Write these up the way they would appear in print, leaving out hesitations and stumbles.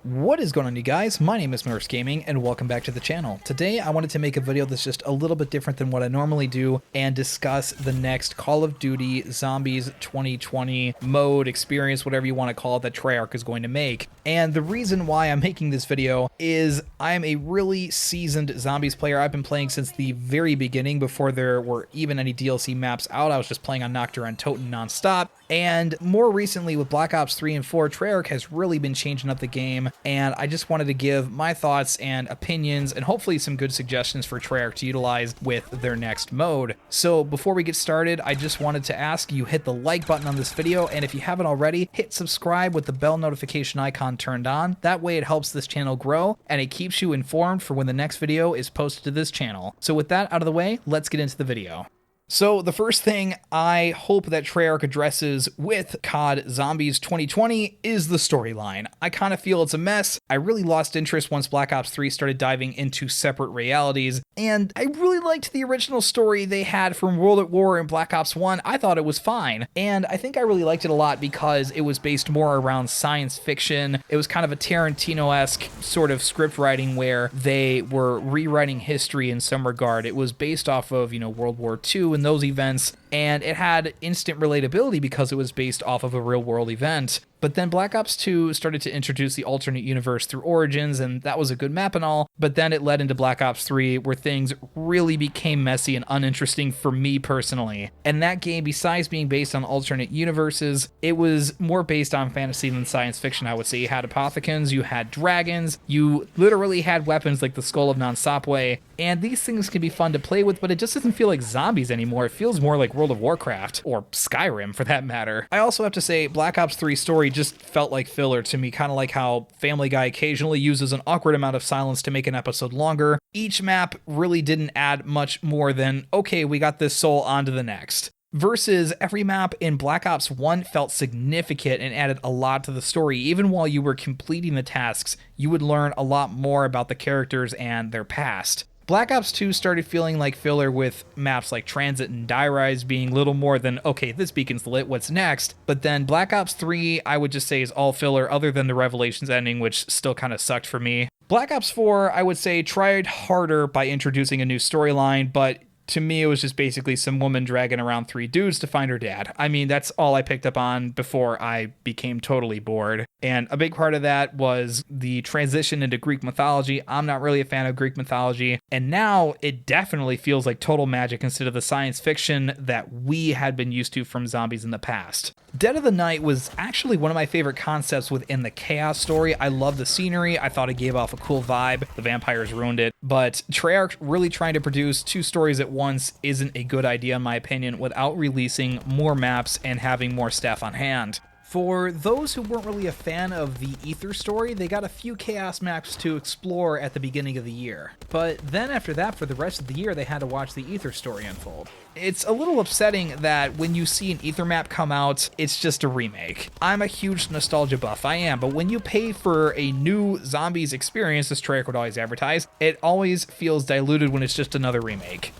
What is going on, you guys? My name is Merce Gaming and welcome back to the channel. Today I wanted to make a video that's just a little bit different than what I normally do and discuss the next Call of Duty Zombies 2020 mode, experience, whatever you want to call it, that Treyarch is going to make. And the reason why I'm making this video is I'm a really seasoned Zombies player. I've been playing since the very beginning, before there were even any DLC maps out. I was just playing on Nocturne and Toten nonstop. And more recently with Black Ops 3 and 4, Treyarch has really been changing up the game, and I just wanted to give my thoughts and opinions and hopefully some good suggestions for Treyarch to utilize with their next mode. So before we get started, I just wanted to ask you hit the like button on this video, and if you haven't already, hit subscribe with the bell notification icon turned on. That way it helps this channel grow and it keeps you informed for when the next video is posted to this channel. So with that out of the way, let's get into the video. So the first thing I hope that Treyarch addresses with COD Zombies 2020 is the storyline. I kind of feel it's a mess. I really lost interest once Black Ops 3 started diving into separate realities, and I really liked the original story they had from World at War and Black Ops 1. I thought it was fine, and I think I really liked it a lot because it was based more around science fiction. It was kind of a Tarantino-esque sort of script writing where they were rewriting history in some regard. It was based off of, World War II those events, and it had instant relatability because it was based off of a real world event. But then Black Ops 2 started to introduce the alternate universe through Origins, and that was a good map and all, but then it led into Black Ops 3 where things really became messy and uninteresting for me personally. And that game, besides being based on alternate universes, it was more based on fantasy than science fiction, I would say. You had Apothicons, you had dragons, you literally had weapons like the Skull of Non-Stopway, and these things can be fun to play with, but it just doesn't feel like zombies anymore. It feels more like World of Warcraft, or Skyrim for that matter. I also have to say, Black Ops 3 story just felt like filler to me, kind of like how Family Guy occasionally uses an awkward amount of silence to make an episode longer. Each map really didn't add much more than, okay, we got this soul, on to the next. Versus every map in Black Ops 1 felt significant and added a lot to the story. Even while you were completing the tasks, you would learn a lot more about the characters and their past. Black Ops 2 started feeling like filler, with maps like Transit and Die Rise being little more than, okay, this beacon's lit, what's next? But then Black Ops 3, I would just say, is all filler other than the Revelations ending, which still kind of sucked for me. Black Ops 4, I would say, tried harder by introducing a new storyline, but to me, it was just basically some woman dragging around three dudes to find her dad. I mean, that's all I picked up on before I became totally bored. And a big part of that was the transition into Greek mythology. I'm not really a fan of Greek mythology. And now it definitely feels like total magic instead of the science fiction that we had been used to from zombies in the past. Dead of the Night was actually one of my favorite concepts within the Chaos story. I love the scenery. I thought it gave off a cool vibe. The vampires ruined it. But Treyarch really trying to produce two stories at once isn't a good idea, in my opinion, without releasing more maps and having more staff on hand. For those who weren't really a fan of the Ether story, they got a few Chaos maps to explore at the beginning of the year. But then after that, for the rest of the year, they had to watch the Ether story unfold. It's a little upsetting that when you see an Ether map come out, it's just a remake. I'm a huge nostalgia buff, I am, but when you pay for a new Zombies experience, as Treyarch would always advertise, it always feels diluted when it's just another remake.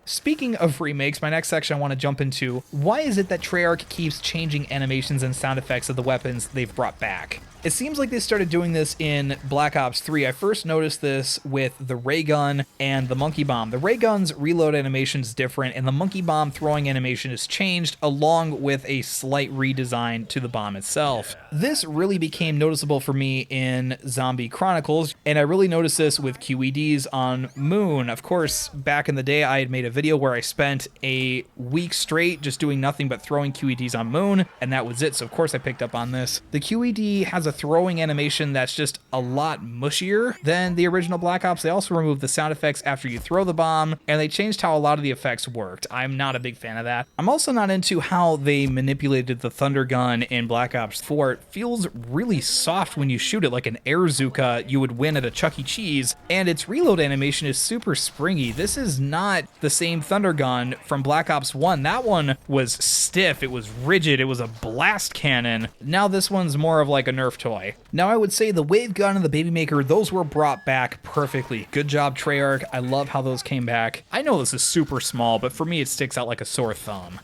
Speaking of remakes, my next section I want to jump into, why is it that Treyarch keeps changing animations and sound effects of the weapons they've brought back? It seems like they started doing this in Black Ops 3. I first noticed this with the ray gun and the monkey bomb. The ray gun's reload animation is different, and the monkey bomb throwing animation is changed, along with a slight redesign to the bomb itself. This really became noticeable for me in Zombie Chronicles, and I really noticed this with QEDs on Moon. Of course, back in the day, I had made a video where I spent a week straight just doing nothing but throwing QEDs on Moon, and that was it, so of course I picked up on this. The QED has a throwing animation that's just a lot mushier than the original Black Ops. They also removed the sound effects after you throw the bomb, and they changed how a lot of the effects worked. I'm not a big fan of that. I'm also not into how they manipulated the thunder gun in Black Ops 4. It feels really soft when you shoot it, like an air Zuka you would win at a Chuck E. Cheese, and its reload animation is super springy. This is not the same thunder gun from Black Ops 1. That one was stiff, it was rigid, it was a blast cannon. Now this one's more of like a Nerf toy. Now I would say the wave gun and the baby maker, those were brought back perfectly. Good job, Treyarch. I love how those came back. I know this is super small, but for me it sticks out like a sore thumb.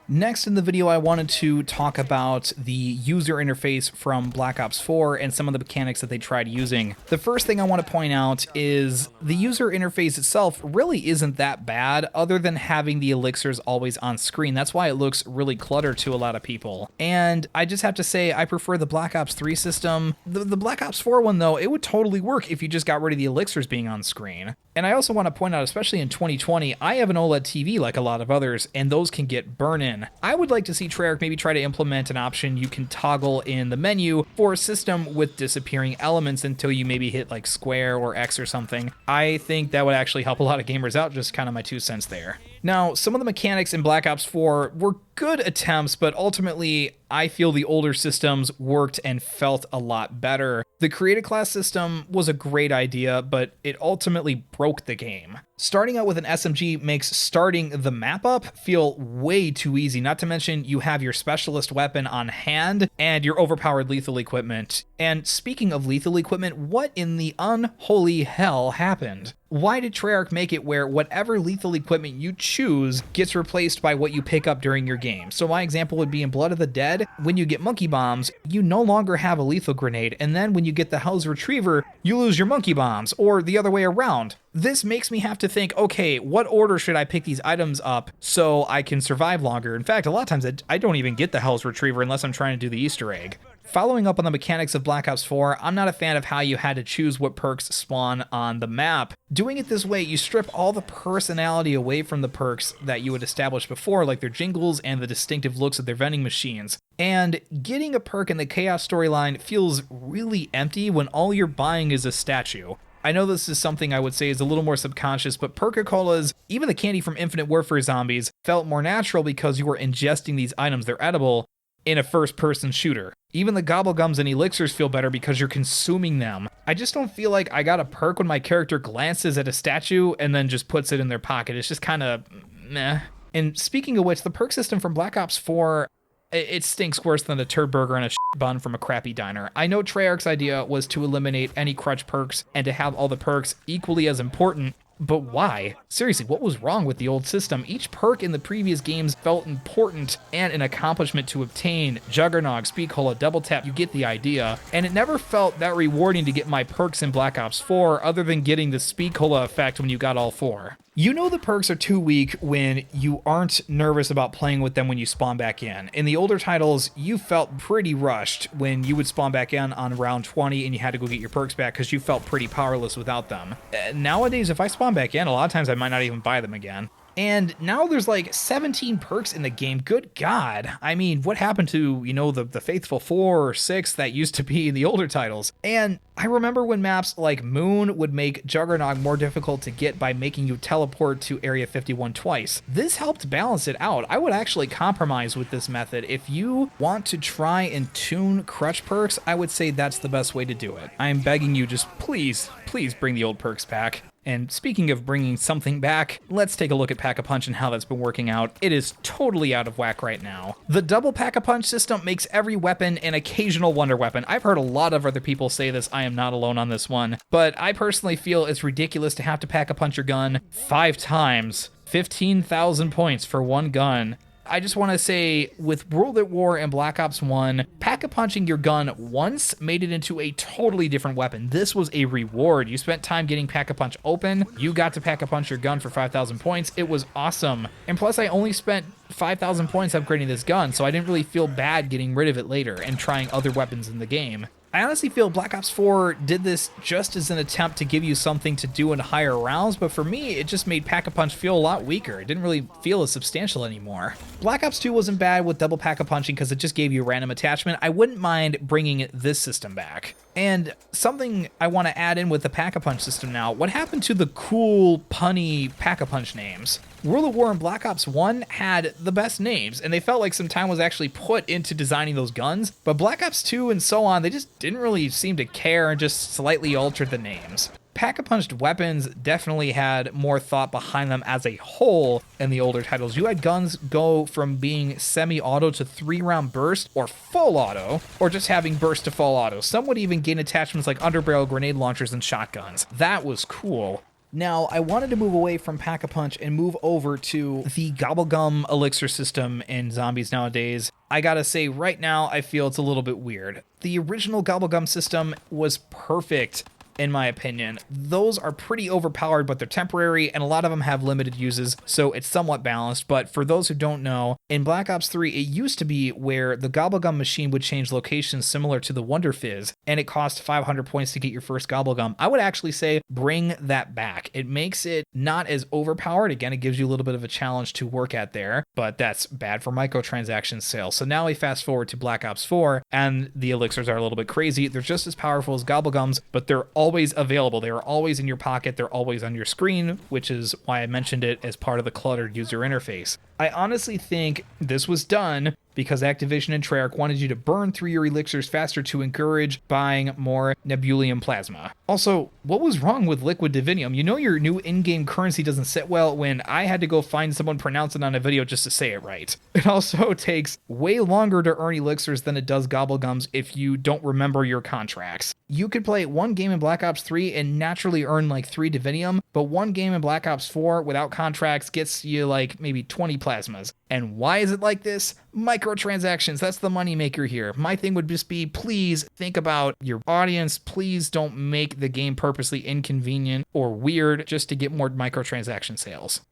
Next in the video, I wanted to talk about the user interface from Black Ops 4 and some of the mechanics that they tried using. The first thing I want to point out is the user interface itself really isn't that bad, other than having the elixirs always on screen. That's why it looks really cluttered to a lot of people. And I just have to say, I prefer the Black Ops 3 system. The Black Ops 4 one, though, it would totally work if you just got rid of the elixirs being on screen. And I also want to point out, especially in 2020, I have an OLED TV like a lot of others, and those can get burn-in. I would like to see Treyarch maybe try to implement an option you can toggle in the menu for a system with disappearing elements until you maybe hit like square or X or something. I think that would actually help a lot of gamers out, just kind of my 2 cents there. Now, some of the mechanics in Black Ops 4 were good attempts, but ultimately, I feel the older systems worked and felt a lot better. The create a class system was a great idea, but it ultimately broke the game. Starting out with an SMG makes starting the map up feel way too easy, not to mention you have your specialist weapon on hand and your overpowered lethal equipment. And speaking of lethal equipment, what in the unholy hell happened? Why did Treyarch make it where whatever lethal equipment you choose gets replaced by what you pick up during your game? So my example would be in Blood of the Dead, when you get monkey bombs, you no longer have a lethal grenade, and then when you get the Hell's Retriever, you lose your monkey bombs, or the other way around. This makes me have to think, okay, what order should I pick these items up so I can survive longer? In fact, a lot of times I don't even get the Hell's Retriever unless I'm trying to do the Easter egg. Following up on the mechanics of Black Ops 4, I'm not a fan of how you had to choose what perks spawn on the map. Doing it this way, you strip all the personality away from the perks that you had established before, like their jingles and the distinctive looks of their vending machines. And getting a perk in the Chaos storyline feels really empty when all you're buying is a statue. I know this is something I would say is a little more subconscious, but Perca-Colas, even the candy from Infinite Warfare Zombies, felt more natural because you were ingesting these items, they're edible, in a first-person shooter. Even the gobblegums and elixirs feel better because you're consuming them. I just don't feel like I got a perk when my character glances at a statue and then just puts it in their pocket. It's just kind of meh. And speaking of which, the perk system from Black Ops 4, it stinks worse than a turd burger and a shit bun from a crappy diner. I know Treyarch's idea was to eliminate any crutch perks and to have all the perks equally as important, but why? Seriously, what was wrong with the old system? Each perk in the previous games felt important and an accomplishment to obtain. Juggernog, Speed Cola, Double Tap, you get the idea. And it never felt that rewarding to get my perks in Black Ops 4 other than getting the Speed Cola effect when you got all 4. You know the perks are too weak when you aren't nervous about playing with them when you spawn back in. In the older titles, you felt pretty rushed when you would spawn back in on round 20 and you had to go get your perks back because you felt pretty powerless without them. Nowadays, if I spawn back in, a lot of times I might not even buy them again. And now there's like 17 perks in the game. Good God. I mean, what happened to, you know, the faithful 4 or 6 that used to be in the older titles? And I remember when maps like Moon would make Juggernog more difficult to get by making you teleport to Area 51 twice. This helped balance it out. I would actually compromise with this method. If you want to try and tune crutch perks, I would say that's the best way to do it. I'm begging you, just please bring the old perks back. And speaking of bringing something back, let's take a look at Pack-a-Punch and how that's been working out. It is totally out of whack right now. The double Pack-a-Punch system makes every weapon an occasional wonder weapon. I've heard a lot of other people say this. I am not alone on this one. But I personally feel it's ridiculous to have to Pack-a-Punch your gun 5 times. 15,000 points for one gun. I just want to say, with World at War and Black Ops 1, Pack-a-Punching your gun once made it into a totally different weapon. This was a reward. You spent time getting Pack-a-Punch open, you got to Pack-a-Punch your gun for 5,000 points. It was awesome. And plus, I only spent 5,000 points upgrading this gun, so I didn't really feel bad getting rid of it later and trying other weapons in the game. I honestly feel Black Ops 4 did this just as an attempt to give you something to do in higher rounds, but for me, it just made Pack-a-Punch feel a lot weaker. It didn't really feel as substantial anymore. Black Ops 2 wasn't bad with double Pack-a-Punching because it just gave you a random attachment. I wouldn't mind bringing this system back. And something I want to add in with the Pack-a-Punch system now, what happened to the cool, punny Pack-a-Punch names? World at War and Black Ops 1 had the best names, and they felt like some time was actually put into designing those guns, but Black Ops 2 and so on, they just didn't really seem to care and just slightly altered the names. Pack-a-Punched weapons definitely had more thought behind them as a whole in the older titles. You had guns go from being semi-auto to 3-round burst, or full auto, or just having burst to full auto. Some would even gain attachments like underbarrel grenade launchers and shotguns. That was cool. Now, I wanted to move away from Pack-a-Punch and move over to the Gobblegum elixir system in Zombies nowadays. I gotta say, right now, I feel it's a little bit weird. The original Gobblegum system was perfect, in my opinion. Those are pretty overpowered, but they're temporary, and a lot of them have limited uses, so it's somewhat balanced. But for those who don't know, in Black Ops 3, it used to be where the Gobblegum machine would change locations similar to the Wonder Fizz, and it cost 500 points to get your first Gobblegum. I would actually say bring that back. It makes it not as overpowered. Again, it gives you a little bit of a challenge to work at there, but that's bad for microtransaction sales. So now we fast forward to Black Ops 4, and the elixirs are a little bit crazy. They're just as powerful as Gobblegums, but they're always available. They are always in your pocket. They're always on your screen, which is why I mentioned it as part of the cluttered user interface. I honestly think this was done because Activision and Treyarch wanted you to burn through your elixirs faster to encourage buying more Nebulium Plasma. Also, what was wrong with Liquid Divinium? You know your new in-game currency doesn't sit well when I had to go find someone pronounce it on a video just to say it right. It also takes way longer to earn elixirs than it does Gobblegums if you don't remember your contracts. You could play one game in Black Ops 3 and naturally earn like 3 Divinium, but one game in Black Ops 4 without contracts gets you like maybe 20 plasmas. And why is it like this? Microtransactions, that's the moneymaker here. My thing would just be, please think about your audience. Please don't make the game purposely inconvenient or weird just to get more microtransaction sales.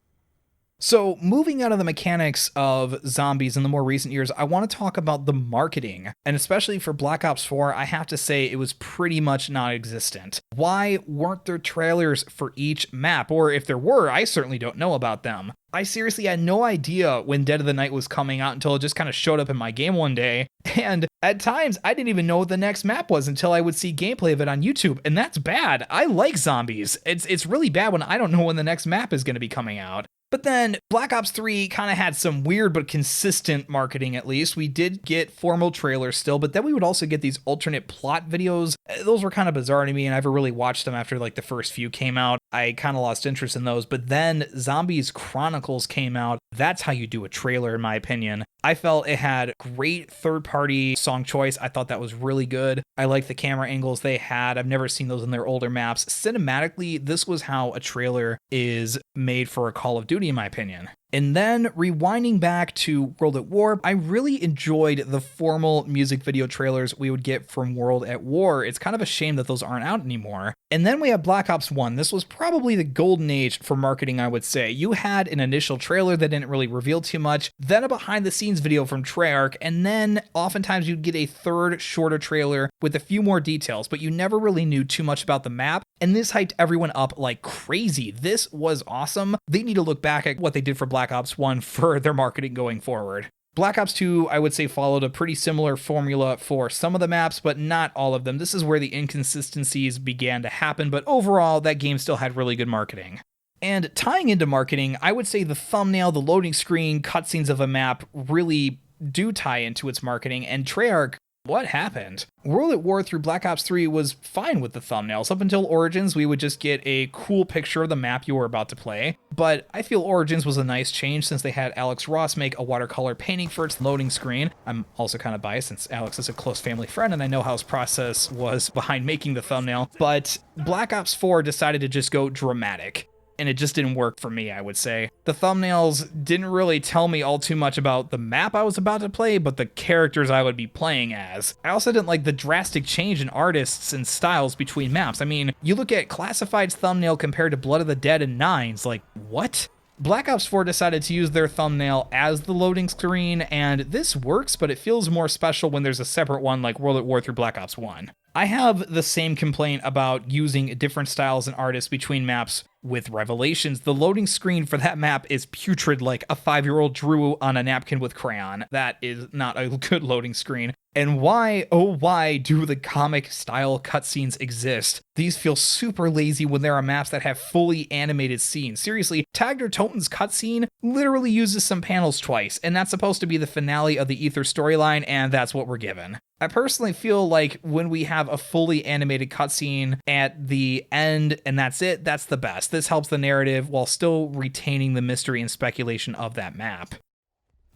So moving out of the mechanics of zombies in the more recent years, I want to talk about the marketing. And especially for Black Ops 4, I have to say it was pretty much non-existent. Why weren't there trailers for each map? Or if there were, I certainly don't know about them. I seriously had no idea when Dead of the Night was coming out until it just kind of showed up in my game one day. And at times, I didn't even know what the next map was until I would see gameplay of it on YouTube. And that's bad. I like zombies. It's really bad when I don't know when the next map is going to be coming out. But then Black Ops 3 kind of had some weird but consistent marketing, at least. We did get formal trailers still, but then we would also get these alternate plot videos. Those were kind of bizarre to me, and I never really watched them after like the first few came out. I kind of lost interest in those, but then Zombies Chronicles came out. That's how you do a trailer, in my opinion. I felt it had great third-party song choice. I thought that was really good. I like the camera angles they had. I've never seen those in their older maps. Cinematically, this was how a trailer is made for a Call of Duty, in my opinion. And then rewinding back to World at War, I really enjoyed the formal music video trailers we would get from World at War. It's kind of a shame that those aren't out anymore. And then we have Black Ops 1. This was probably the golden age for marketing, I would say. You had an initial trailer that didn't really reveal too much, then a behind the scenes video from Treyarch, and then oftentimes you'd get a third shorter trailer with a few more details, but you never really knew too much about the map. And this hyped everyone up like crazy. This was awesome. They need to look back at what they did for Black Ops 1 for their marketing going forward. Black Ops 2, I would say, followed a pretty similar formula for some of the maps, but not all of them. This is where the inconsistencies began to happen, but overall, that game still had really good marketing. And tying into marketing, I would say the thumbnail, the loading screen, cutscenes of a map really do tie into its marketing, and Treyarch, what happened? World at War through Black Ops 3 was fine with the thumbnails. Up until Origins, we would just get a cool picture of the map you were about to play. But I feel Origins was a nice change since they had Alex Ross make a watercolor painting for its loading screen. I'm also kind of biased since Alex is a close family friend and I know how his process was behind making the thumbnail. But Black Ops 4 decided to just go dramatic. And it just didn't work for me, I would say. The thumbnails didn't really tell me all too much about the map I was about to play, but the characters I would be playing as. I also didn't like the drastic change in artists and styles between maps. I mean, you look at Classified's thumbnail compared to Blood of the Dead and Nines, like, what? Black Ops 4 decided to use their thumbnail as the loading screen, and this works, but it feels more special when there's a separate one like World at War through Black Ops 1. I have the same complaint about using different styles and artists between maps with Revelations. The loading screen for that map is putrid, like a 5-year-old drew on a napkin with crayon. That is not a good loading screen. And why, oh why, do the comic style cutscenes exist? These feel super lazy when there are maps that have fully animated scenes. Seriously, Tagder Toten's cutscene literally uses some panels twice, and that's supposed to be the finale of the Ether storyline, and that's what we're given. I personally feel like when we have a fully animated cutscene at the end and that's it, that's the best. This helps the narrative while still retaining the mystery and speculation of that map.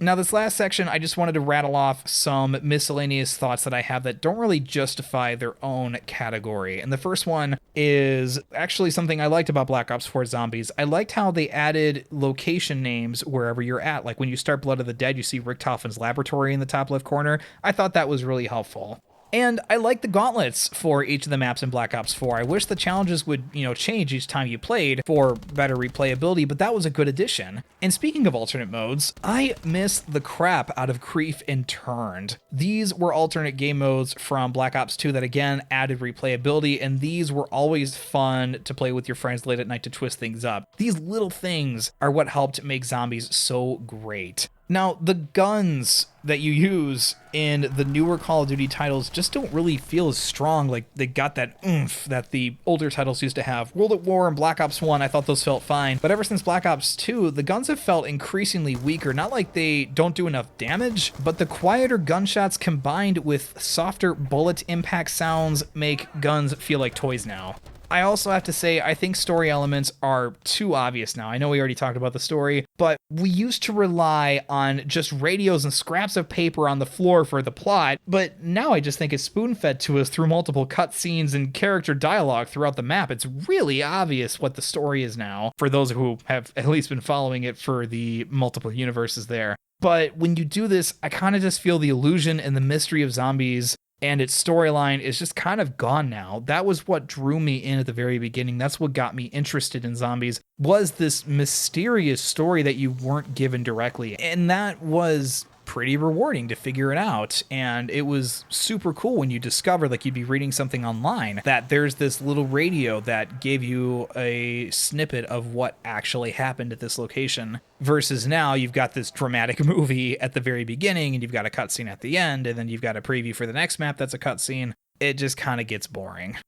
Now, this last section, I just wanted to rattle off some miscellaneous thoughts that I have that don't really justify their own category. And the first one is actually something I liked about Black Ops 4 Zombies. I liked how they added location names wherever you're at. Like when you start Blood of the Dead, you see Richtofen's laboratory in the top left corner. I thought that was really helpful. And I like the gauntlets for each of the maps in Black Ops 4. I wish the challenges would, change each time you played for better replayability, but that was a good addition. And speaking of alternate modes, I miss the crap out of Creep and Turned. These were alternate game modes from Black Ops 2 that again added replayability, and these were always fun to play with your friends late at night to twist things up. These little things are what helped make Zombies so great. Now, the guns that you use in the newer Call of Duty titles just don't really feel as strong. Like, they got that oomph that the older titles used to have. World at War and Black Ops 1, I thought those felt fine. But ever since Black Ops 2, the guns have felt increasingly weaker. Not like they don't do enough damage, but the quieter gunshots combined with softer bullet impact sounds make guns feel like toys now. I also have to say, I think story elements are too obvious now. I know we already talked about the story, but we used to rely on just radios and scraps of paper on the floor for the plot, but now I just think it's spoon-fed to us through multiple cutscenes and character dialogue throughout the map. It's really obvious what the story is now, for those who have at least been following it for the multiple universes there. But when you do this, I kind of just feel the illusion and the mystery of Zombies and its storyline is just kind of gone now. That was what drew me in at the very beginning. That's what got me interested in Zombies, was this mysterious story that you weren't given directly. And that was pretty rewarding to figure it out. And it was super cool when you discovered, like, you'd be reading something online, that there's this little radio that gave you a snippet of what actually happened at this location. Versus now you've got this dramatic movie at the very beginning and you've got a cutscene at the end and then you've got a preview for the next map that's a cutscene. It just kind of gets boring.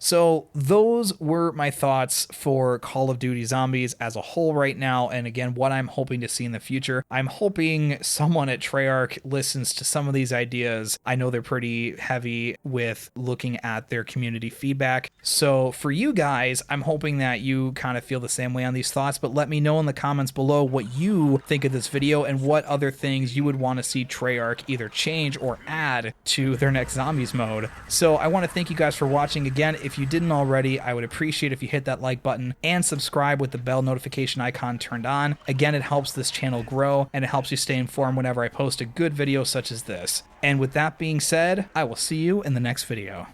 So those were my thoughts for Call of Duty Zombies as a whole right now, and again, what I'm hoping to see in the future. I'm hoping someone at Treyarch listens to some of these ideas. I know they're pretty heavy with looking at their community feedback. So for you guys, I'm hoping that you kind of feel the same way on these thoughts, but let me know in the comments below what you think of this video and what other things you would want to see Treyarch either change or add to their next Zombies mode. So I want to thank you guys for watching. Again, if you didn't already, I would appreciate if you hit that like button and subscribe with the bell notification icon turned on. Again, it helps this channel grow and it helps you stay informed whenever I post a good video such as this. And with that being said, I will see you in the next video.